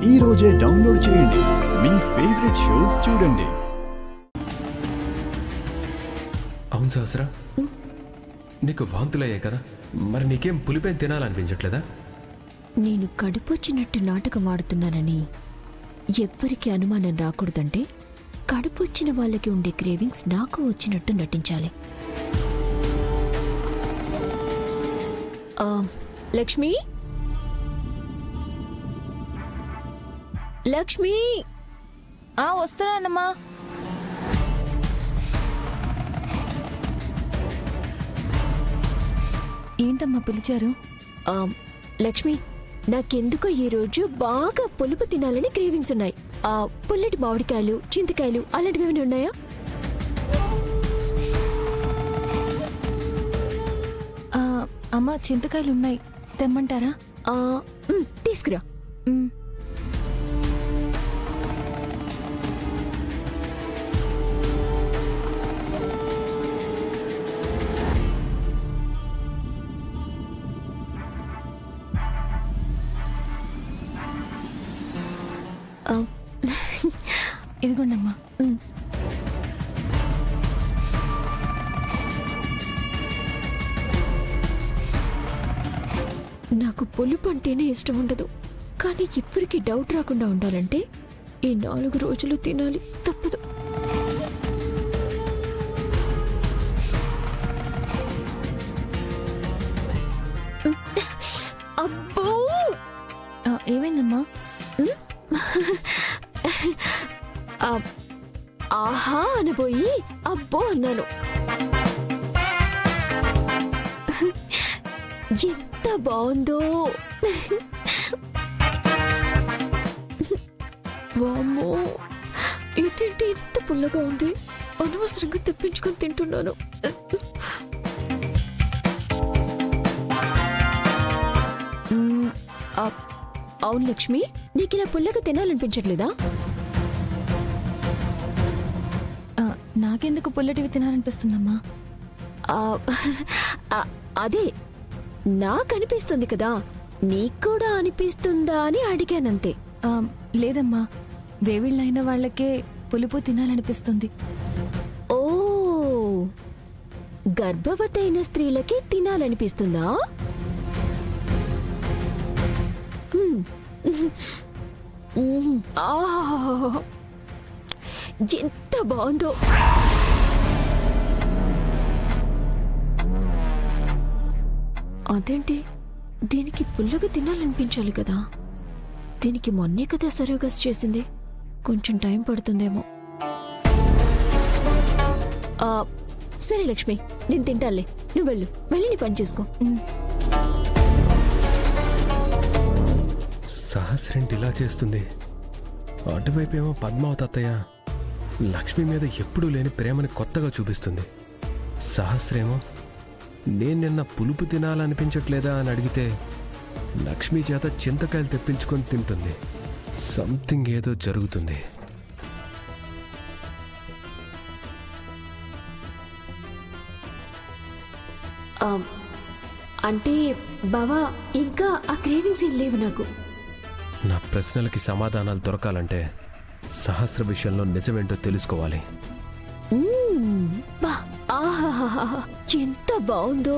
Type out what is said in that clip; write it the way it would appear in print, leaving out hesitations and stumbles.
ఈ రోజే డౌన్లోడ్ చేయండి. మీ ఫేవరెట్ షోస్ చూడండి. అవును సహస్ర, నీకు వాంతులయ్యాయి కదా, మరి నీకేం పులిపేం తినాలనిపించట్లేదా? నేను కడుపొచ్చినట్టు నాటకం ఆడుతున్నానని ఎవ్వరికి అనుమానం రాకూడదంటే కడుపొచ్చిన వాళ్ళకి ఉండే క్రేవింగ్స్ నాకు వచ్చినట్టు నటించాలి. లక్ష్మి, లక్ష్మి, వస్తున్నానమ్మా. ఏంటమ్మా పిలిచారు? లక్ష్మి, నాకెందుకో ఈరోజు బాగా పులుపు తినాలని క్రేవింగ్స్ ఉన్నాయి. పుల్లటి మామిడికాయలు, చింతకాయలు అలాంటివి ఏమైనా ఉన్నాయా? అమ్మా చింతకాయలు ఉన్నాయి, తెమ్మంటారా? తీసుకురా. ఇదిగోండమ్మా. నాకు పులుపు అంటేనే ఇష్టం ఉండదు, కానీ ఇప్పటికీ డౌట్ రాకుండా ఉండాలంటే ఈ 4 రోజులు తినాలి, తప్పదు. అబ్బో, ఏమైందమ్మా? ఆహా అనబోయి అబ్బో అన్నాను. ఎంత బాగుందో! వామ్మో, ఇదేంటి ఇంత పుల్లగా ఉంది? అనవసరంగా తెప్పించుకొని తింటున్నాను. అవును లక్ష్మి, నీకు ఇలా పుల్లగా తినాలనిపించట్లేదా? నాకెందుకు పుల్లటివి తినాలనిపిస్తుందమ్మా? అదే నాకు అనిపిస్తుంది కదా, నీకు కూడా అనిపిస్తుందా అని అడిగానంతే. లేదమ్మా, వేవిళ్ళైన వాళ్ళకే పులుపు తినాలనిపిస్తుంది. ఓ, గర్భవతైన స్త్రీలకి తినాలనిపిస్తుందా? ఎంత బాగుందో! అదేంటి, దీనికి పుల్లగా తినాలనిపించాలి కదా. దీనికి మొన్నే కదా సరోగస్ చేసింది, కొంచెం టైం పడుతుందేమో. సరే లక్ష్మి, నేను తింటాలే, నువ్వు వెళ్ళి నీ పని చేసుకో. సహస్రేంటి ఇలా చేస్తుంది? అటువైపేమో పద్మావతి అత్తయ్య లక్ష్మి మీద ఎప్పుడూ లేని ప్రేమని కొత్తగా చూపిస్తుంది. సహస్రేమో నేను నిన్న పులుపు తినాలనిపించట్లేదా అని అడిగితే లక్ష్మి చేత చింతకాయలు తెప్పించుకొని తింటుంది. సంథింగ్ ఏదో జరుగుతుంది. అంటే బావా, ఇంకా ఆ క్రేవింగ్స్ ఏం లేవు నాకు. నా ప్రశ్నలకి సమాధానాలు దొరకాలంటే సహస్ర విషయంలో నిజమేంటో తెలుసుకోవాలి. ఎంత బాగుందో!